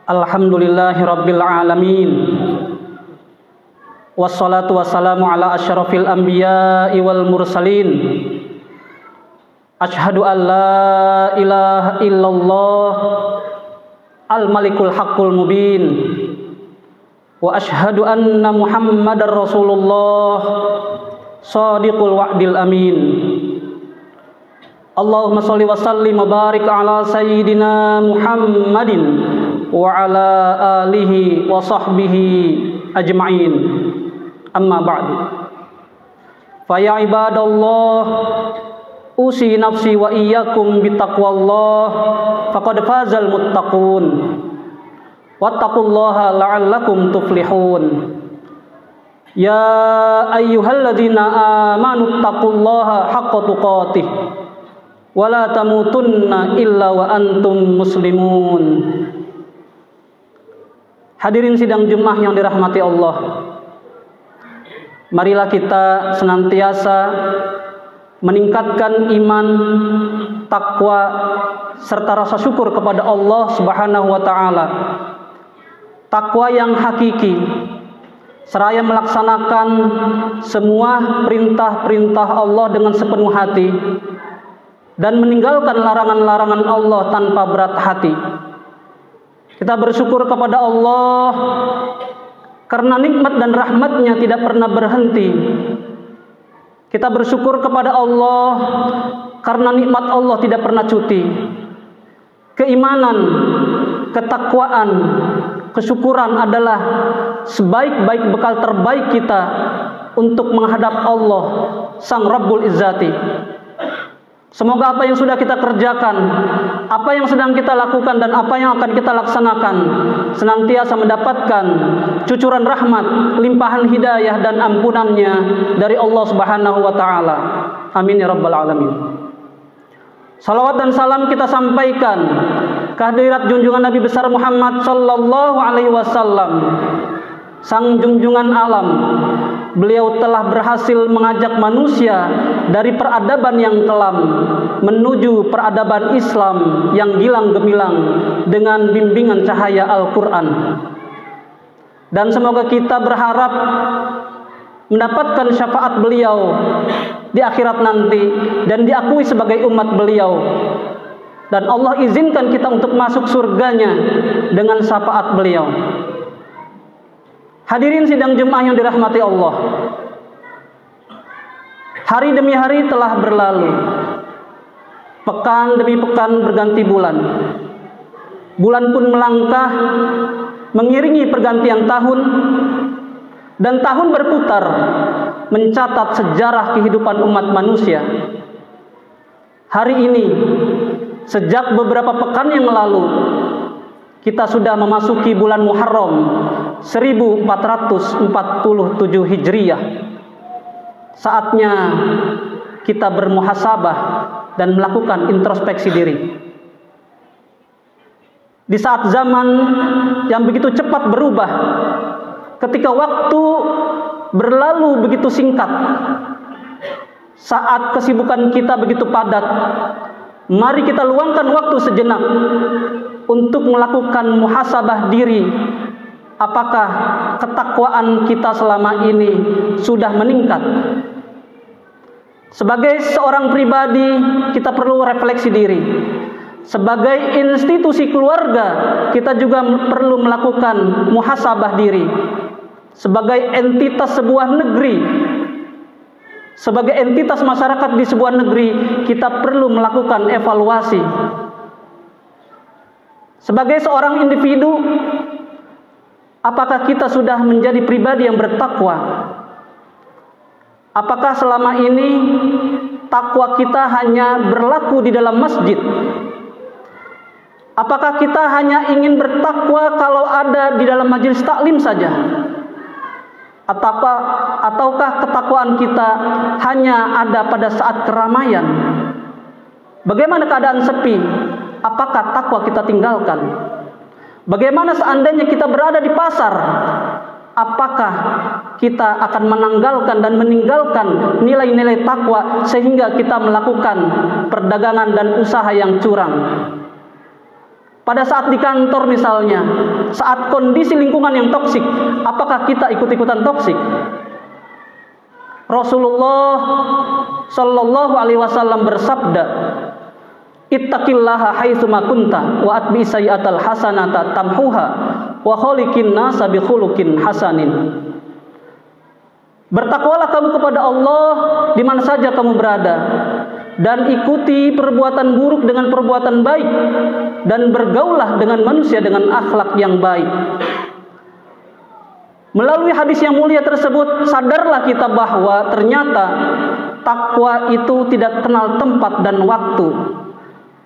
Alhamdulillahi Rabbil Alamin. Wassalatu wassalamu ala asyrafil anbiya'i wal mursalin. Ashhadu an la ilaha illallah al-malikul haqqul mubin. Wa ashhadu anna Muhammadar Rasulullah shadiqul wa'dil amin. Allahumma sholli wa sallim wa barik ala sayyidina Muhammadin wa ala alihi wa sahbihi ajma'in. Amma ba'du. Fa ya ibadallah, usi nafsi wa iyyakum bitaqwallah, faqad fazal muttaqun. Wattaqullaha la'allakum tuflihun. Ya ayyuhalladzina amanu taqullaha haqqa tuqatih wa la tamutunna illa wa antum muslimun. Hadirin sidang Jumat yang dirahmati Allah, marilah kita senantiasa meningkatkan iman, takwa, serta rasa syukur kepada Allah Subhanahu wa ta'ala. Takwa yang hakiki, seraya melaksanakan semua perintah-perintah Allah dengan sepenuh hati dan meninggalkan larangan-larangan Allah tanpa berat hati. Kita bersyukur kepada Allah karena nikmat dan rahmat-Nya tidak pernah berhenti. Kita bersyukur kepada Allah karena nikmat Allah tidak pernah cuti. Keimanan, ketakwaan, kesyukuran adalah sebaik-baik bekal terbaik kita untuk menghadap Allah Sang Rabbul Izzati. Semoga apa yang sudah kita kerjakan, apa yang sedang kita lakukan, dan apa yang akan kita laksanakan senantiasa mendapatkan cucuran rahmat, limpahan hidayah dan ampunannya dari Allah Subhanahu wa ta'ala. Amin ya rabbal alamin. Salawat dan salam kita sampaikan kehadirat junjungan Nabi besar Muhammad sallallahu alaihi wasallam, sang junjungan alam. Beliau telah berhasil mengajak manusia dari peradaban yang kelam menuju peradaban Islam yang gilang gemilang dengan bimbingan cahaya Al-Quran. Dan semoga kita berharap mendapatkan syafaat beliau di akhirat nanti dan diakui sebagai umat beliau. Dan Allah izinkan kita untuk masuk surganya dengan syafaat beliau. Hadirin sidang Jumat yang dirahmati Allah, hari demi hari telah berlalu, pekan demi pekan berganti bulan. Bulan pun melangkah mengiringi pergantian tahun, dan tahun berputar mencatat sejarah kehidupan umat manusia. Hari ini, sejak beberapa pekan yang lalu, kita sudah memasuki bulan Muharram 1447 Hijriah. Saatnya kita bermuhasabah dan melakukan introspeksi diri. Di saat zaman yang begitu cepat berubah, ketika waktu berlalu begitu singkat, saat kesibukan kita begitu padat, mari kita luangkan waktu sejenak untuk melakukan muhasabah diri. Apakah ketakwaan kita selama ini sudah meningkat? Sebagai seorang pribadi, kita perlu refleksi diri. Sebagai institusi keluarga, kita juga perlu melakukan muhasabah diri. Sebagai entitas sebuah negeri, sebagai entitas masyarakat di sebuah negeri, kita perlu melakukan evaluasi. Sebagai seorang individu, apakah kita sudah menjadi pribadi yang bertakwa? Apakah selama ini takwa kita hanya berlaku di dalam masjid? Apakah kita hanya ingin bertakwa kalau ada di dalam majelis taklim saja? Ataukah ketakwaan kita hanya ada pada saat keramaian? Bagaimana keadaan sepi? Apakah takwa kita tinggalkan? Bagaimana seandainya kita berada di pasar? Apakah kita akan menanggalkan dan meninggalkan nilai-nilai takwa sehingga kita melakukan perdagangan dan usaha yang curang? Pada saat di kantor misalnya, saat kondisi lingkungan yang toksik, apakah kita ikut-ikutan toksik? Rasulullah Shallallahu Alaihi Wasallam bersabda, "Ittaqillaha haitsuma kunta wa atbi sayyi'atal hasanata tamhuha wa khaliqin nasa bi khuluqin hasanin." Bertakwalah kamu kepada Allah di mana saja kamu berada, dan ikuti perbuatan buruk dengan perbuatan baik, dan bergaulah dengan manusia dengan akhlak yang baik. Melalui hadis yang mulia tersebut, sadarlah kita bahwa ternyata takwa itu tidak kenal tempat dan waktu.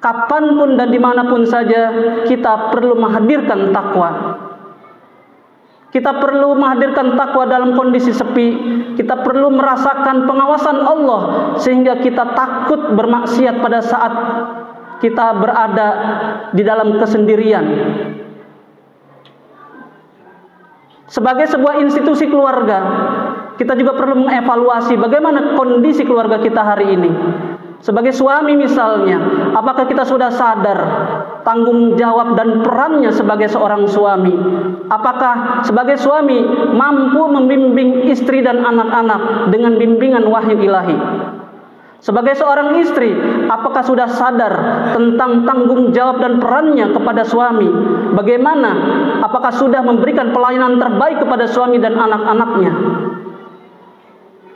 Kapanpun dan dimanapun saja kita perlu menghadirkan takwa. Kita perlu menghadirkan takwa dalam kondisi sepi. Kita perlu merasakan pengawasan Allah sehingga kita takut bermaksiat pada saat kita berada di dalam kesendirian. Sebagai sebuah institusi keluarga, kita juga perlu mengevaluasi bagaimana kondisi keluarga kita hari ini. Sebagai suami misalnya, apakah kita sudah sadar tanggung jawab dan perannya sebagai seorang suami? Apakah sebagai suami mampu membimbing istri dan anak-anak dengan bimbingan wahyu ilahi? Sebagai seorang istri, apakah sudah sadar tentang tanggung jawab dan perannya kepada suami? Bagaimana? Apakah sudah memberikan pelayanan terbaik kepada suami dan anak-anaknya?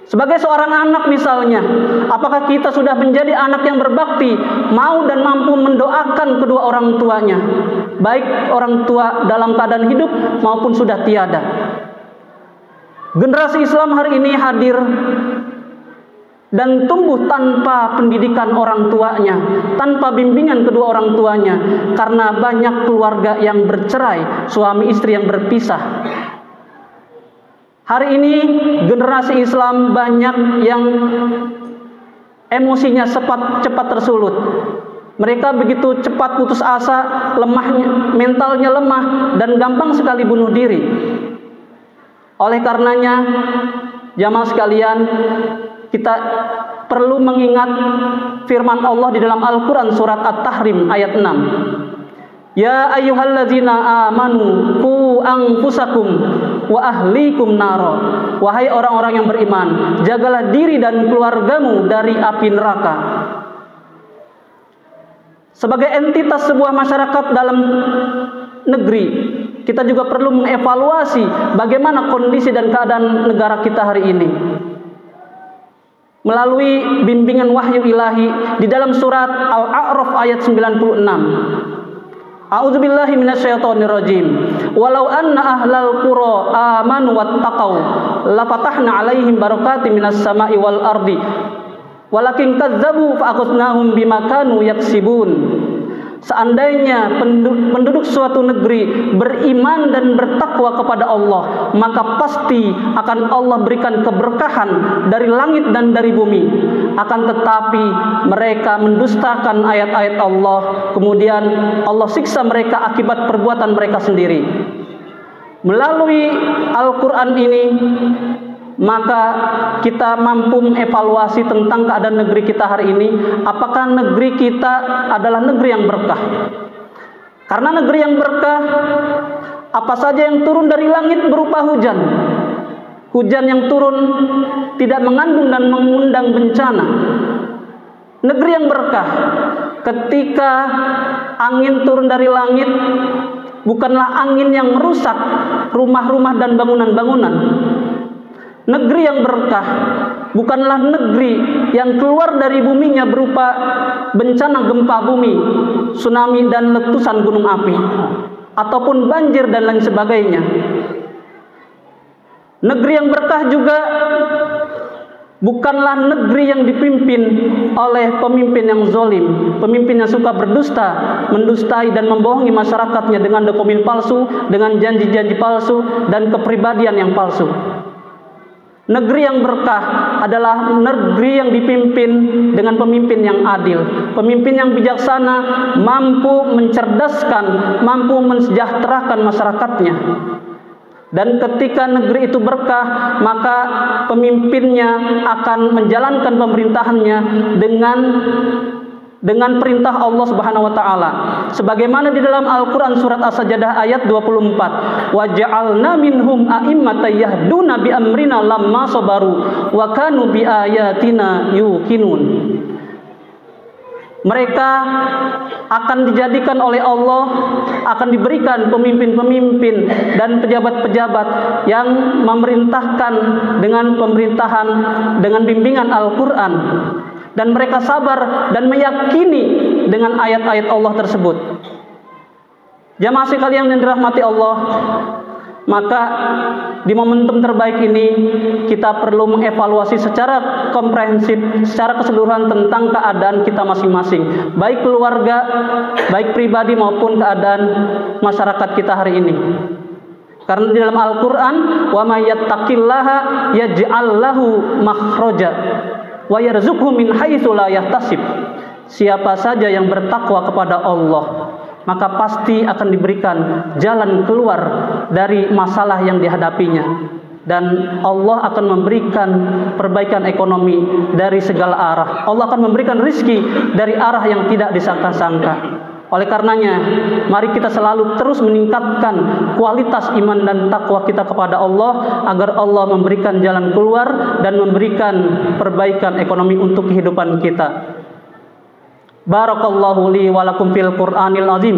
Sebagai seorang anak misalnya, apakah kita sudah menjadi anak yang berbakti, mau dan mampu mendoakan kedua orang tuanya, baik orang tua dalam keadaan hidup maupun sudah tiada? Generasi Islam hari ini hadir dan tumbuh tanpa pendidikan orang tuanya, tanpa bimbingan kedua orang tuanya, karena banyak keluarga yang bercerai, suami istri yang berpisah. Hari ini generasi Islam banyak yang emosinya cepat tersulut. Mereka begitu cepat putus asa, mentalnya lemah, dan gampang sekali bunuh diri. Oleh karenanya, jamaah sekalian, kita perlu mengingat firman Allah di dalam Al-Quran surat At-Tahrim ayat 6. Ya ayyuhalladzina amanu qu anfusakum wa ahlikum naro. Wahai orang-orang yang beriman, jagalah diri dan keluargamu dari api neraka. Sebagai entitas sebuah masyarakat dalam negeri, kita juga perlu mengevaluasi bagaimana kondisi dan keadaan negara kita hari ini. Melalui bimbingan wahyu ilahi di dalam surat Al-A'raf ayat 96. A'udzubillahi minasyaitonirrajim. Walau anna ahlal qura amanu wattaqau lafatahna 'alaihim barakatim minas sama'i wal ardi walakin kadzdzabu fa akhadnahum bima kanu yaksibun. Seandainya penduduk suatu negeri beriman dan bertakwa kepada Allah, maka pasti akan Allah berikan keberkahan dari langit dan dari bumi. Akan tetapi mereka mendustakan ayat-ayat Allah, kemudian Allah siksa mereka akibat perbuatan mereka sendiri. Melalui Al-Quran ini, maka kita mampu mengevaluasi tentang keadaan negeri kita hari ini. Apakah negeri kita adalah negeri yang berkah? Karena negeri yang berkah, apa saja yang turun dari langit berupa hujan. Hujan yang turun tidak mengandung dan mengundang bencana. Negeri yang berkah, ketika angin turun dari langit, bukanlah angin yang merusak rumah-rumah dan bangunan-bangunan. Negeri yang berkah bukanlah negeri yang keluar dari buminya berupa bencana gempa bumi, tsunami dan letusan gunung api, ataupun banjir dan lain sebagainya. Negeri yang berkah juga bukanlah negeri yang dipimpin oleh pemimpin yang zalim, pemimpin yang suka berdusta, mendustai dan membohongi masyarakatnya dengan dokumen palsu, dengan janji-janji palsu dan kepribadian yang palsu. Negeri yang berkah adalah negeri yang dipimpin dengan pemimpin yang adil, pemimpin yang bijaksana, mampu mencerdaskan, mampu mensejahterakan masyarakatnya. Dan ketika negeri itu berkah, maka pemimpinnya akan menjalankan pemerintahannya dengan dengan perintah Allah Subhanahu wa taala. Sebagaimana di dalam Al-Qur'an surat As-Sajdah ayat 24, "Wa ja'alna minhum a'immatan yahduna bi amrina lamma sabaru wa kanu bi ayatina yuqinun." Mereka akan dijadikan oleh Allah, akan diberikan pemimpin-pemimpin dan pejabat-pejabat yang memerintahkan dengan pemerintahan, dengan bimbingan Al-Quran. Dan mereka sabar dan meyakini dengan ayat-ayat Allah tersebut. Jamaah sekalian yang dirahmati Allah, maka di momentum terbaik ini kita perlu mengevaluasi secara komprehensif, secara keseluruhan tentang keadaan kita masing-masing, baik keluarga, baik pribadi maupun keadaan masyarakat kita hari ini. Karena di dalam Al-Quran, wa may yattaqillaha yaj'al lahu makhraja wa yarzuqhu min haitsu la yahtasib. Siapa saja yang bertakwa kepada Allah, maka pasti akan diberikan jalan keluar dari masalah yang dihadapinya, dan Allah akan memberikan perbaikan ekonomi dari segala arah. Allah akan memberikan rizki dari arah yang tidak disangka-sangka. Oleh karenanya, mari kita selalu terus meningkatkan kualitas iman dan takwa kita kepada Allah, agar Allah memberikan jalan keluar dan memberikan perbaikan ekonomi untuk kehidupan kita. Barakallahu li wa lakum fil Qur'anil azim,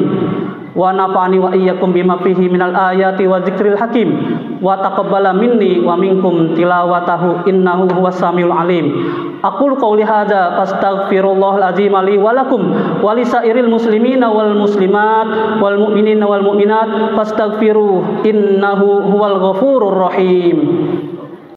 wa nafa'ani wa iyyakum bima fihi minal ayati wa dzikril hakim, wa taqabbala minni wa minkum tilawatahu innahu huwas samiul alim. Aqul qouli hadza fastaghfirullahal azim li wa lakum wa lisairil muslimina wal muslimat wal mu'minina wal mu'minat fastaghfiruhu innahu huwal ghafurur rahim.